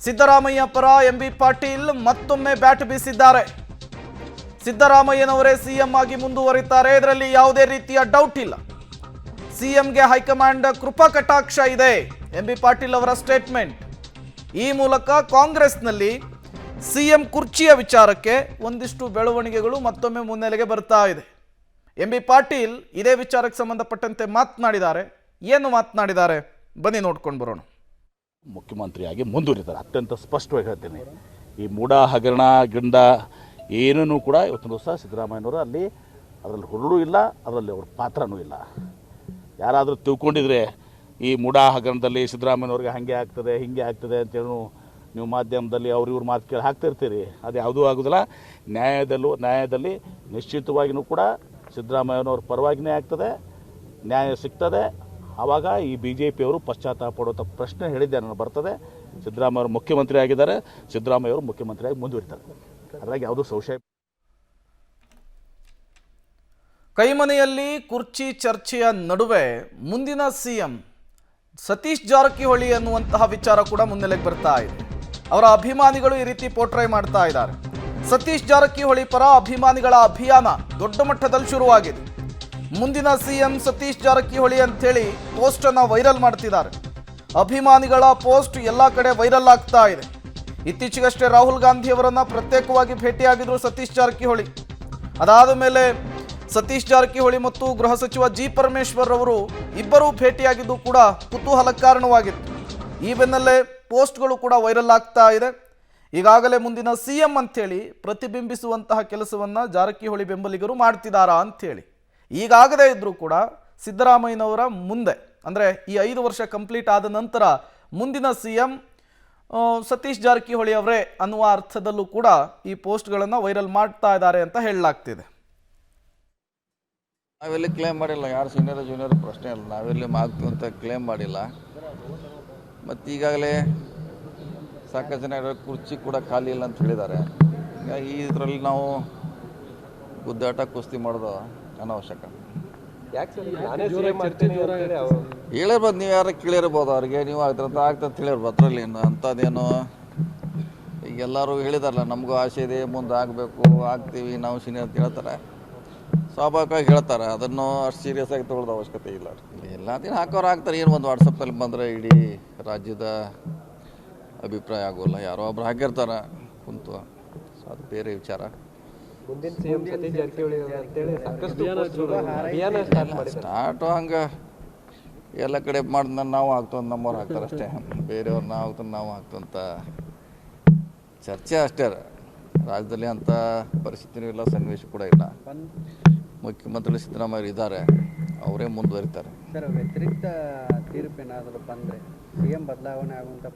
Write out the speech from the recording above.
ಸಿದ್ದರಾಮಯ್ಯ ಪರ ಎಂಬಿ ಪಾಟೀಲ್ ಮತ್ತೊಮ್ಮೆ ಬ್ಯಾಟ್ ಬೀಸಿದ್ದಾರೆ. ಸಿದ್ದರಾಮಯ್ಯನವರೇ ಸಿಎಂ ಆಗಿ ಮುಂದುವರಿತಾರೆ, ಇದರಲ್ಲಿ ಯಾವುದೇ ರೀತಿಯ ಡೌಟ್ ಇಲ್ಲ. ಸಿಎಂಗೆ ಹೈಕಮಾಂಡ್ ಕೃಪಾ ಕಟಾಕ್ಷ ಇದೆ ಎಂಬಿ ಪಾಟೀಲ್ ಅವರ ಸ್ಟೇಟ್ಮೆಂಟ್. ಈ ಮೂಲಕ ಕಾಂಗ್ರೆಸ್ನಲ್ಲಿ ಸಿಎಂ ಕುರ್ಚಿಯ ವಿಚಾರಕ್ಕೆ ಒಂದಿಷ್ಟು ಬೆಳವಣಿಗೆಗಳು ಮತ್ತೊಮ್ಮೆ ಮುನ್ನೆಲೆಗೆ ಬರ್ತಾ ಇದೆ. ಎಂಬಿ ಪಾಟೀಲ್ ಇದೇ ವಿಚಾರಕ್ಕೆ ಸಂಬಂಧಪಟ್ಟಂತೆ ಮಾತನಾಡಿದ್ದಾರೆ. ಏನು ಮಾತನಾಡಿದ್ದಾರೆ ಬನ್ನಿ ನೋಡ್ಕೊಂಡು ಬರೋಣ. ಮುಖ್ಯಮಂತ್ರಿಯಾಗಿ ಮುಂದುವರಿತಾರೆ, ಅತ್ಯಂತ ಸ್ಪಷ್ಟವಾಗಿ ಹೇಳ್ತೀನಿ. ಈ ಮೂಡ ಹಗರಣ ಗಿಂಡ ಏನೂ ಕೂಡ ಇವತ್ತಿನ ದಿವಸ ಸಿದ್ದರಾಮಯ್ಯನವರು ಅದರಲ್ಲಿ ಹುರುಳು ಇಲ್ಲ, ಅದರಲ್ಲಿ ಅವ್ರ ಪಾತ್ರನೂ ಇಲ್ಲ. ಯಾರಾದರೂ ತಿಳ್ಕೊಂಡಿದ್ರೆ ಈ ಮೂಡ ಹಗರಣದಲ್ಲಿ ಸಿದ್ದರಾಮಯ್ಯನವ್ರಿಗೆ ಹಾಗೆ ಆಗ್ತದೆ ಹಿಂಗೆ ಆಗ್ತದೆ ಅಂತೇಳಿ ನೀವು ಮಾಧ್ಯಮದಲ್ಲಿ ಇವ್ರ ಮಾತು ಕೇಳಿ ಹಾಕ್ತಿರ್ತೀರಿ. ಅದು ಯಾವುದೂ ಆಗೋದಿಲ್ಲ. ನ್ಯಾಯದಲ್ಲಿ ನಿಶ್ಚಿತವಾಗಿಯೂ ಕೂಡ ಸಿದ್ದರಾಮಯ್ಯನವ್ರ ಪರವಾಗಿಯೇ ಆಗ್ತದೆ, ನ್ಯಾಯ ಸಿಗ್ತದೆ. ಆವಾಗ ಈ BJPಯವರು ಪಶ್ಚಾತ್ತಾಪ ಪಡುವಂಥ ಪ್ರಶ್ನೆ ಹೇಳಿದ್ದೆ ನಾನು ಬರ್ತದೆ. ಸಿದ್ದರಾಮಯ್ಯವರು ಮುಖ್ಯಮಂತ್ರಿ ಆಗಿದ್ದಾರೆ, ಸಿದ್ದರಾಮಯ್ಯವರು ಮುಖ್ಯಮಂತ್ರಿಯಾಗಿ ಮುಂದುವರಿತಾರೆ, ಅದ್ರಾಗ ಯಾವುದೂ ಸಂಶಯ. ಕೈಮನೆಯಲ್ಲಿ ಕುರ್ಚಿ ಚರ್ಚೆಯ ನಡುವೆ ಮುಂದಿನ ಸಿಎಂ ಸತೀಶ್ ಜಾರಕಿಹೊಳಿ ಅನ್ನುವಂತಹ ವಿಚಾರ ಕೂಡ ಮುನ್ನೆಲೆಗೆ ಬರ್ತಾ ಇದೆ. ಅವರ ಅಭಿಮಾನಿಗಳು ಈ ರೀತಿ ಪೋರ್ಟ್ರೈ ಮಾಡ್ತಾ ಇದ್ದಾರೆ. ಸತೀಶ್ ಜಾರಕಿಹೊಳಿ ಪರ ಅಭಿಮಾನಿಗಳ ಅಭಿಯಾನ ದೊಡ್ಡ ಮಟ್ಟದಲ್ಲಿ ಶುರುವಾಗಿದೆ. ಮುಂದಿನ ಸಿಎಂ ಸತೀಶ್ ಜಾರಕಿಹೊಳಿ ಅಂಥೇಳಿ ಪೋಸ್ಟ್ ಅನ್ನು ವೈರಲ್ ಮಾಡ್ತಿದ್ದಾರೆ. ಅಭಿಮಾನಿಗಳ ಪೋಸ್ಟ್ ಎಲ್ಲ ಕಡೆ ವೈರಲ್ ಆಗ್ತಾ ಇದೆ. ಇತ್ತೀಚೆಗಷ್ಟೇ ರಾಹುಲ್ ಗಾಂಧಿ ಅವರನ್ನ ಪ್ರತ್ಯೇಕವಾಗಿ ಭೇಟಿಯಾಗಿದ್ರು ಸತೀಶ್ ಜಾರಕಿಹೊಳಿ. ಅದಾದ ಮೇಲೆ ಸತೀಶ್ ಜಾರಕಿಹೊಳಿ ಮತ್ತು ಗೃಹ ಸಚಿವ ಜಿ ಪರಮೇಶ್ವರ್ ಅವರು ಇಬ್ಬರೂ ಭೇಟಿಯಾಗಿದ್ದು ಕೂಡ ಕುತೂಹಲ ಕಾರಣವಾಗಿತ್ತು. ಈ ಬೆನ್ನಲ್ಲೇ ಪೋಸ್ಟ್ಗಳು ಕೂಡ ವೈರಲ್ ಆಗ್ತಾ ಇದೆ. ಈಗಾಗಲೇ ಮುಂದಿನ ಸಿಎಂ ಅಂಥೇಳಿ ಪ್ರತಿಬಿಂಬಿಸುವಂತಹ ಕೆಲಸವನ್ನು ಜಾರಕಿಹೊಳಿ ಬೆಂಬಲಿಗರು ಮಾಡ್ತಿದ್ದಾರಾ ಅಂಥೇಳಿ. ಈಗಾಗದೇ ಇದ್ದರೂ ಕೂಡ ಸಿದ್ದರಾಮಯ್ಯನವರ ಮುಂದೆ, ಅಂದರೆ ಈ 5 ವರ್ಷ ಕಂಪ್ಲೀಟ್ ಆದ ನಂತರ ಮುಂದಿನ ಸಿಎಂ ಸತೀಶ್ ಜಾರಕಿಹೊಳಿ ಅವರೇ ಅನ್ನುವ ಅರ್ಥದಲ್ಲೂ ಕೂಡ ಈ ಪೋಸ್ಟ್ಗಳನ್ನು ವೈರಲ್ ಮಾಡ್ತಾ ಇದ್ದಾರೆ ಅಂತ ಹೇಳಲಾಗ್ತಿದೆ. ನಾವೆಲ್ಲಿ ಕ್ಲೇಮ್ ಮಾಡಿಲ್ಲ, ಯಾರು ಸೀನಿಯರ್ ಜೂನಿಯರ್ ಪ್ರಶ್ನೆ ಇಲ್ಲ. ನಾವೆಲ್ಲಿ ಆಗ್ತೀವಿ ಅಂತ ಕ್ಲೇಮ್ ಮಾಡಿಲ್ಲ. ಮತ್ತು ಈಗಾಗಲೇ ಸಾಕಷ್ಟು ಜನ ಕುರ್ಚಿ ಕೂಡ ಖಾಲಿ ಇಲ್ಲ ಅಂತ ಹೇಳಿದ್ದಾರೆ. ಈ ಇದರಲ್ಲಿ ನಾವು ಗುದ್ದಾಟ ಕುಸ್ತಿ ಮಾಡೋದು ಅನಾವಶ್ಯಕ. ಹೇಳಿರ್ಬೋದು, ನೀವು ಯಾರು ಕೇಳಿರ್ಬೋದು, ಅವ್ರಿಗೆ ನೀವು ಆಗ್ತಂತ ಹೇಳಿರ್ಬೋದು. ಅದರಲ್ಲಿ ಅಂಥದ್ದೇನು ಈಗ ಎಲ್ಲರೂ ಹೇಳಿದಾರಲ್ಲ, ನಮಗೂ ಆಸೆ ಇದೆ, ಮುಂದೆ ಆಗಬೇಕು, ಆಗ್ತೀವಿ ನಾವು ಸೀನಿಯರ್ ಅಂತ ಹೇಳ್ತಾರೆ. ಸ್ವಾಭಾವಿಕವಾಗಿ ಹೇಳ್ತಾರೆ, ಅದನ್ನು ಅಷ್ಟು ಸೀರಿಯಸ್ ಆಗಿ ತೊಗೊಳ್ಳೋದು ಅವಶ್ಯಕತೆ ಇಲ್ಲ. ಎಲ್ಲ ದಿನ ಹಾಕೋರು ಹಾಕ್ತಾರೆ. ಏನು ಒಂದು ವಾಟ್ಸಪ್ಪಲ್ಲಿ ಬಂದರೆ ಇಡೀ ರಾಜ್ಯದ ಅಭಿಪ್ರಾಯ ಆಗೋಲ್ಲ. ಯಾರೋ ಒಬ್ರು ಹಾಕಿರ್ತಾರೆ ಕುಂತು, ಅದು ಬೇರೆ ವಿಚಾರ. ಸ್ಟಾರ್ಟು ಹಂಗೆ ಎಲ್ಲ ಕಡೆ ಮಾಡಿದ ನಾವು ಆಗ್ತಂತ ನಮ್ಮವ್ರು ಹಾಕ್ತಾರೆ ಅಷ್ಟೇ. ಬೇರೆಯವ್ರು ನಾವು ಆಗ್ತಂತ ನಾವು ಆಗ್ತಂತ ಚರ್ಚೆ ಅಷ್ಟೇ. ರಾಜ್ಯದಲ್ಲಿ ಅಂಥ ಪರಿಸ್ಥಿತಿನೂ ಇಲ್ಲ, ಸನ್ನಿವೇಶ ಕೂಡ ಇಲ್ಲ. ಮುಖ್ಯಮಂತ್ರಿ ಸಿದ್ದರಾಮಯ್ಯ ಇದ್ದಾರೆ, ಅವರೇ ಮುಂದುವರಿತಾರೆ. ಸರ್, ವ್ಯತಿರಿಕ್ತ ತೀರ್ಪೇನಾದರೂ ಬಂದರೆ ಸಿಎಂ ಬದಲಾವಣೆ ಆಗುವಂಥ